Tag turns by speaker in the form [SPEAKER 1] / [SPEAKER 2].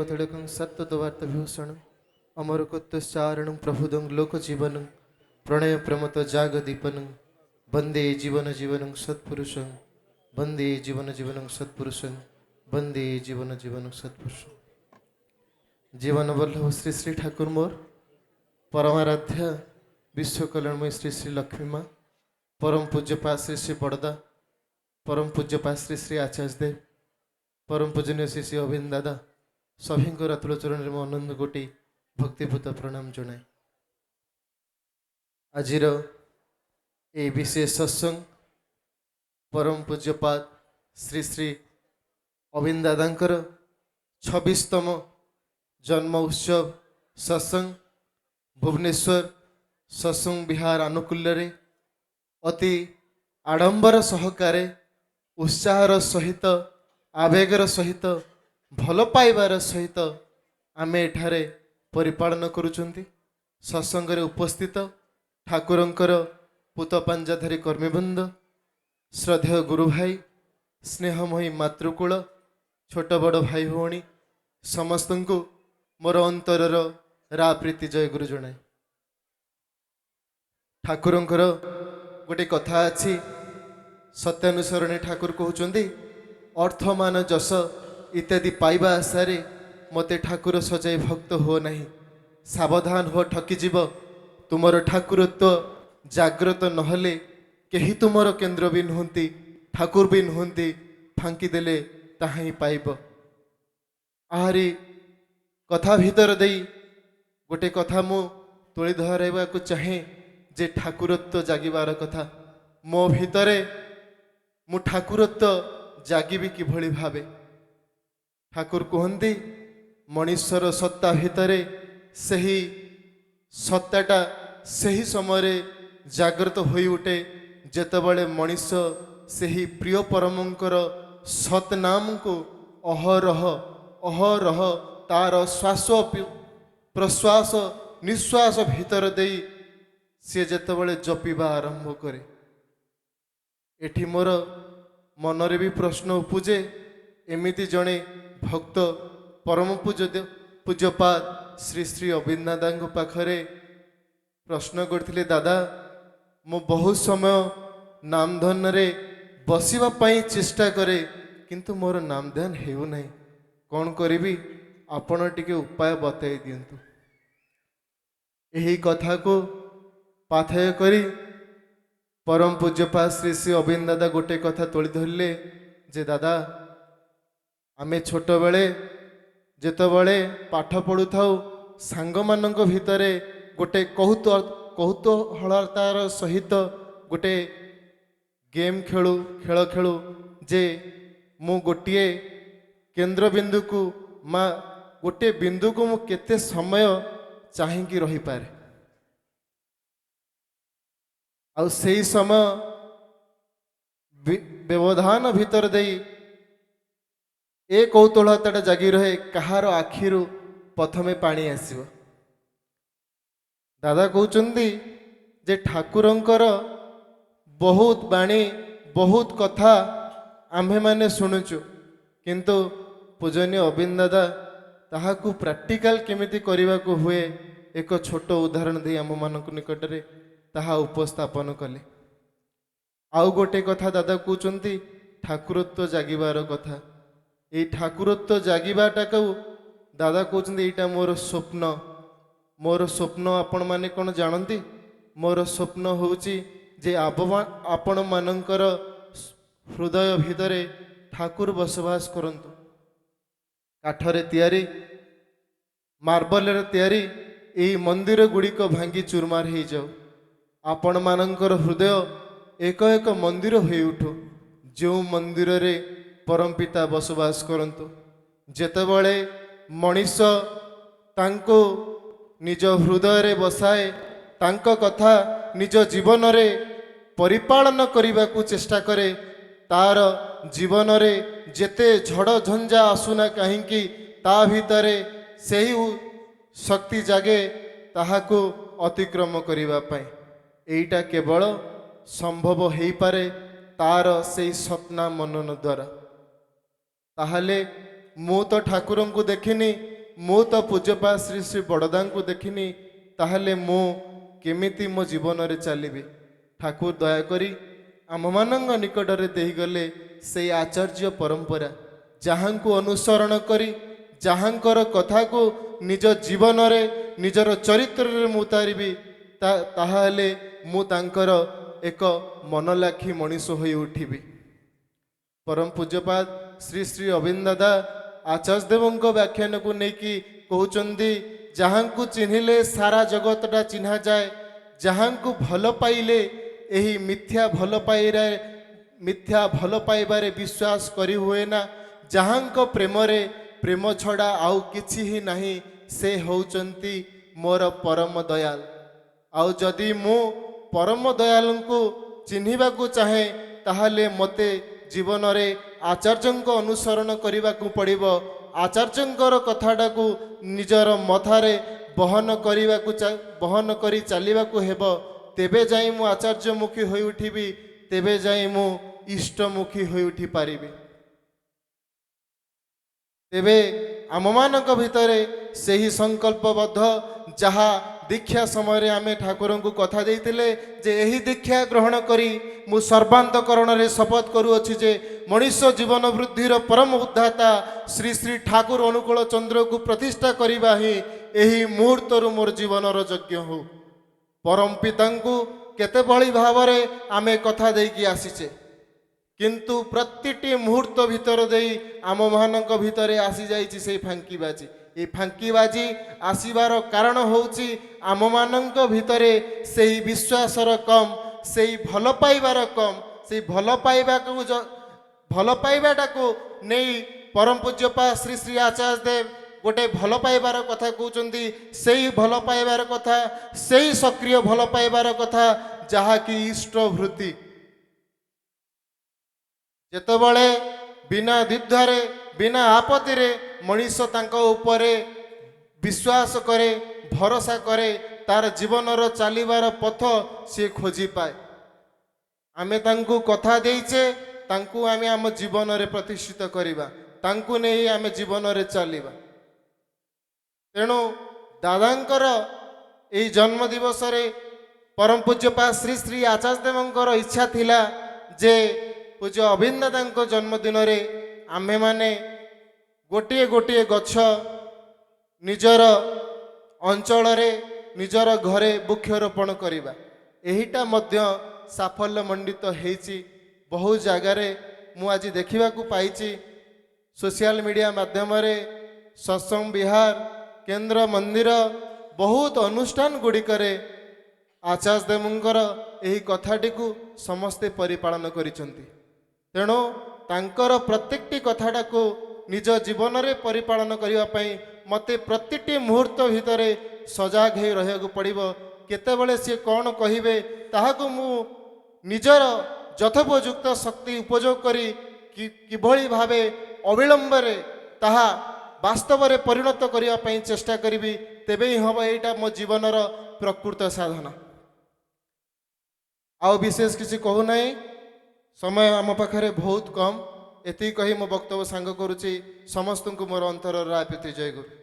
[SPEAKER 1] कथड़कं सत्तवार्तभूषणं अमरकोत्तश्चारणं प्रभुदं लोकजीवनं प्रणय प्रमत जागदीपनं वंदे जीवन जीवनं सत्पुरुषं वंदे जीवन जीवनं सत्पुरुषं वंदे जीवन जीवनं सत्पुरुषं। जीवन वल्लभ श्री श्री ठाकुर मोर परमाराध्य विश्व कल्याणमय श्री श्री लक्ष्मी माँ परम पूज्यपा श्री श्री बड़दा परम पूज्यपा श्री श्री आचार्य देव परम पूजनीय श्री श्री अभिन दादा सभी रातुल चरण में आनंद कोटि भक्तिपूत प्रणाम जनाए। आज ये विशेष सत्संग परम पूज्यपाद श्री श्री अभिन दादांकर 26तम जन्म उत्सव सत्संग भुवनेश्वर सत्संग विहार आनुकूल्य रे अति आडंबर सहकारे उत्साहर सहित आवेगर सहित भल पाइबार सहित आमे एठारे परिपालन करुचंती। सत्संग रे उपस्थित ठाकुरंकर पुत पांजाधारी कर्मीबृंद श्रद्धेय गुरु भाई स्नेहमयी मातृकूल छोट बड़ भाई भौणी समस्त को मोर अंतरर रा प्रीति जय गुरु जनाए। ठाकुरंकर गोटे कथा अच्छी सत्यानुसरणी ठाकुर कहते अर्थ मान जस इत्यादि पाइबा आशारे मते ठाकुर सजाई भक्त हो नहीं सावधान हो ठकीजीव तुमर ठाकुरत्व जाग्रत नहले केही तुमर केन्द्र भी नुहंती ठाकुर भी नुहंती फांकी देले ताहा ही पाइब। आहारी कथा भीतर देई गोटे कथा मु तोली धराइबा को चाहे जे ठाकुरत्व जागिबार कथा मो भितरे मु ठाकुरत्व जागिबी किभली भावे। ठाकुर कहती मनुष्यर सत्ता भितरे सही सत्ताटा सही समय जागृत होई उठे जेतेबळे मनुष्य सही प्रिय परमंकर सतनाम को अहरह अहरह तार श्वास प्रश्वास निश्वास भीतर देई सी जेतेबळे जपिबा आरंभ करे। एठी मोर मनरे भी प्रश्न उपजे एमिति जड़े भक्त परम पूज्यपाद श्री श्री अभिन दादा पाखरे प्रश्न करथिले दादा मु बहुत समय नामधन रे बसिबा पई चेष्टा करे किंतु मोर नामधन हेउ नै कौन करिबी आपण टिके उपाय बताई दियंतु। एही कथा को पाथय करी परम पूज्यपाद श्री श्री अभिन दादा गोटे कथा तोली धरले जे दादा आमे छोट बेले जेतेबळे पाठ पढ़ु थाउ सांग मानक भितरे गोटे कौतूहलतार सहित गोटे गेम खेलु खेल खेलु जे मु गोटे केंद्र बिंदु को मा गोटे बिंदु को मु केते समय चाहिकी रही पारे आउ सेही समय व्यवधान भीतर देई ए कौतूहलता जागी रहे कहार आखिरु प्रथमे पानी आसीबो। दादा कहउचंदी जे ठाकुरंकर बहुत बाणी बहुत कथा आम्भे माने शुणुचु किंतु पूजनीय अभिन दादा ताहाकु प्रैक्टिकल केमिति करिबा को हुए एक छोट उदाहरण दे आम मानक निकट रे ताहा उपस्थापन कले। आउ गोटे कथा दादा कहउचंदी ठाकुरत्व जागिबार कथा ये ठाकुरत्व जागिबाटा को दादा कहते यहाँ मोर स्वप्न आपण माने कौन जानती मोर स्वप्न होउची जे आपण मानकर हृदय भितरे ठाकुर बसवास करंतु काठरे तैयारी मार्बल रे तैयारी यही मंदिर गुड़िक भांगी चूरमार हो जाओ आपण मानकर हृदय एक एक मंदिर हो उठू जो मंदिर रे परम पिता बसवास करंतु जेतेबळे मनीष तांको निज हृदय रे बसाए तांको कथा निज जीवन रे परिपालन करने को चेष्टा करे तार जीवन रे जेते झड़ झंझा आसुना कहीं ता भितरे सही शक्ति जागे ताहाको अतिक्रम करने एटा केवल संभव हो पारे तार से सपना मनन द्वारा। ताहले मु तो ठाकुर को देखिनी ମୁଁ ତ ପୂଜ୍ୟପା ଶ୍ରୀ ଶ୍ରୀ ବଡ଼ଦାଙ୍କୁ ଦେଖିନି, ତାହେଲେ ମୁଁ କେମିତି ମୋ ଜୀବନରେ ଚାଲିବି? ଠାକୁର ଦୟାକରି ଆମମାନଙ୍କ ନିକଟରେ ଦେଇଗଲେ ସେଇ ଆଚାର୍ଯ୍ୟ ପରମ୍ପରା, ଯାହାଙ୍କୁ ଅନୁସରଣ କରି ଯାହାଙ୍କର କଥାକୁ ନିଜ ଜୀବନରେ ନିଜର ଚରିତ୍ରରେ ମୁଁ ଉତାରିବି, ତାହେଲେ ମୁଁ ତାଙ୍କର ଏକ ମନଲାଖି ମଣିଷ ହୋଇ ଉଠିବି। ପରମ ପୂଜ୍ୟପାଦ ଶ୍ରୀ ଶ୍ରୀ ଅବିନ୍ଦ ଦାଦା ଆଚାର୍ଯ୍ୟ ଦେବଙ୍କ ବ୍ୟାଖ୍ୟାନକୁ ନେଇକି କହୁଛନ୍ତି, ଯାହାଙ୍କୁ ଚିହ୍ନିଲେ ସାରା ଜଗତଟା ଚିହ୍ନାଯାଏ, ଯାହାଙ୍କୁ ଭଲ ପାଇଲେ ଏହି ମିଥ୍ୟା ଭଲ ପାଇବାରେ ବିଶ୍ୱାସ କରି ହୁଏ ନା, ଯାହାଙ୍କ ପ୍ରେମରେ ପ୍ରେମ ଛଡ଼ା ଆଉ କିଛି ହିଁ ନାହିଁ, ସେ ହେଉଛନ୍ତି ମୋର ପରମ ଦୟାଲ। ଆଉ ଯଦି ମୁଁ ପରମ ଦୟାଲଙ୍କୁ ଚିହ୍ନିବାକୁ ଚାହେଁ, ତାହେଲେ ମୋତେ ଜୀବନରେ ଆଚାର୍ଯ୍ୟଙ୍କ ଅନୁସରଣ କରିବାକୁ ପଡ଼ିବ। ଆଚାର୍ଯ୍ୟଙ୍କର କଥାଟାକୁ ନିଜର ମଥାରେ ବହନ କରି ଚାଲିବାକୁ ହେବ। ତେବେ ଯାଇ ମୁଁ ଆଚାର୍ଯ୍ୟମୁଖୀ ହୋଇ ଉଠିବି, ତେବେ ଯାଇ ମୁଁ ଇଷ୍ଟମୁଖୀ ହୋଇ ଉଠିପାରିବି। ତେବେ ଆମମାନଙ୍କ ଭିତରେ ସେହି ସଂକଳ୍ପବଦ୍ଧ, ଯାହା ଦୀକ୍ଷା ସମୟରେ ଆମେ ଠାକୁରଙ୍କୁ କଥା ଦେଇଥିଲେ ଯେ ଏହି ଦୀକ୍ଷା ଗ୍ରହଣ କରି ମୁଁ ସର୍ବାନ୍ତକରଣରେ ଶପଥ କରୁଅଛି ଯେ ମଣିଷ ଜୀବନ ବୃଦ୍ଧିର ପରମ ଉଦ୍ଧାତା ଶ୍ରୀ ଶ୍ରୀ ଠାକୁର ଅନୁକୂଳ ଚନ୍ଦ୍ରକୁ ପ୍ରତିଷ୍ଠା କରିବା ହିଁ ଏହି ମୁହୂର୍ତ୍ତରୁ ମୋର ଜୀବନର ଯଜ୍ଞ ହେଉ। ପରମ ପିତାଙ୍କୁ କେତେଭଳି ଭାବରେ ଆମେ କଥା ଦେଇକି ଆସିଛେ, କିନ୍ତୁ ପ୍ରତିଟି ମୁହୂର୍ତ୍ତ ଭିତର ଦେଇ ଆମମାନଙ୍କ ଭିତରେ ଆସିଯାଇଛି ସେଇ ଫାଙ୍କିବାଜି। এই ଫାଙ୍କିବାଜି ଆସିବାର କାରଣ ହେଉଛି ଆମମାନଙ୍କ ଭିତରେ ସେହି ବିଶ୍ୱାସର କମ୍, ସେଇ ଭଲ ପାଇବାର କମ୍। ସେଇ ଭଲ ପାଇବାଟାକୁ ନେଇ ପରମ ପୂଜ୍ୟପା ଶ୍ରୀ ଶ୍ରୀ ଆଚାର୍ଯ୍ୟ ଦେବ ଗୋଟେ ଭଲ ପାଇବାର କଥା କହୁଛନ୍ତି। ସେଇ ଭଲ ପାଇବାର କଥା, ସେଇ ସକ୍ରିୟ ଭଲ ପାଇବାର କଥା ଯାହାକି ଇଷ୍ଟବୃତ୍ତି। ଯେତେବେଳେ ବିନା ଦ୍ୱିଧାରେ ବିନା ଆପତ୍ତିରେ ମଣିଷ ତାଙ୍କ ଉପରେ ବିଶ୍ୱାସ କରେ, ଭରସା କରେ, ତାର ଜୀବନର ଚାଲିବାର ପଥ ସିଏ ଖୋଜି ପାଏ। ଆମେ ତାଙ୍କୁ କଥା ଦେଇଛେ, ତାଙ୍କୁ ଆମେ ଆମ ଜୀବନରେ ପ୍ରତିଷ୍ଠିତ କରିବା, ତାଙ୍କୁ ନେଇ ଆମେ ଜୀବନରେ ଚାଲିବା। ତେଣୁ ଦାଦାଙ୍କର ଏହି ଜନ୍ମ ଦିବସରେ ପରମ ପୂଜ୍ୟପା ଶ୍ରୀ ଶ୍ରୀ ଆଚାର୍ଯ୍ୟ ଦେବଙ୍କର ଇଚ୍ଛା ଥିଲା ଯେ ପୂଜ୍ୟ ଅବିନ୍ଦ ଦାଦାଙ୍କ ଜନ୍ମଦିନରେ ଆମ୍ଭେମାନେ ଗୋଟିଏ ଗୋଟିଏ ଗଛ ନିଜର ଅଞ୍ଚଳରେ ନିଜର ଘରେ ବୃକ୍ଷରୋପଣ କରିବା। ଏହିଟା ମଧ୍ୟ ସାଫଲ୍ୟ ମଣ୍ଡିତ ହେଇଛି। ବହୁ ଜାଗାରେ ମୁଁ ଆଜି ଦେଖିବାକୁ ପାଇଛି, ସୋସିଆଲ ମିଡ଼ିଆ ମାଧ୍ୟମରେ ସତ୍ସଙ୍ଗ ବିହାର, କେନ୍ଦ୍ର ମନ୍ଦିର, ବହୁତ ଅନୁଷ୍ଠାନ ଗୁଡ଼ିକରେ ଆଚାର୍ଯ୍ୟ ଦେବଙ୍କର ଏହି କଥାଟିକୁ ସମସ୍ତେ ପରିପାଳନ କରିଛନ୍ତି। ତେଣୁ ତାଙ୍କର ପ୍ରତ୍ୟେକଟି କଥାଟାକୁ ନିଜ ଜୀବନରେ ପରିପାଳନ କରିବା ପାଇଁ ମୋତେ ପ୍ରତିଟି ମୁହୂର୍ତ୍ତ ଭିତରେ ସଜାଗ ହୋଇ ରହିବାକୁ ପଡ଼ିବ। କେତେବେଳେ ସିଏ କ'ଣ କହିବେ ତାହାକୁ ମୁଁ ନିଜର ଯଥୋପଯୁକ୍ତ ଶକ୍ତି ଉପଯୋଗ କରି କିଭଳି ଭାବେ ଅବିଳମ୍ବରେ ତାହା ବାସ୍ତବରେ ପରିଣତ କରିବା ପାଇଁ ଚେଷ୍ଟା କରିବି। ତେବେ ହିଁ ହେବ ଏଇଟା ମୋ ଜୀବନର ପ୍ରକୃତ ସାଧନା। ଆଉ ବିଶେଷ କିଛି କହୁନାହିଁ, ସମୟ ଆମ ପାଖରେ ବହୁତ କମ୍। ଏତିକି କହି ମୋ ବକ୍ତବ୍ୟ ସାଙ୍ଗ କରୁଛି। ସମସ୍ତଙ୍କୁ ମୋର ଅନ୍ତରର ରାୟ ପ୍ରୀତି। ଜୟ ଗୁରୁ।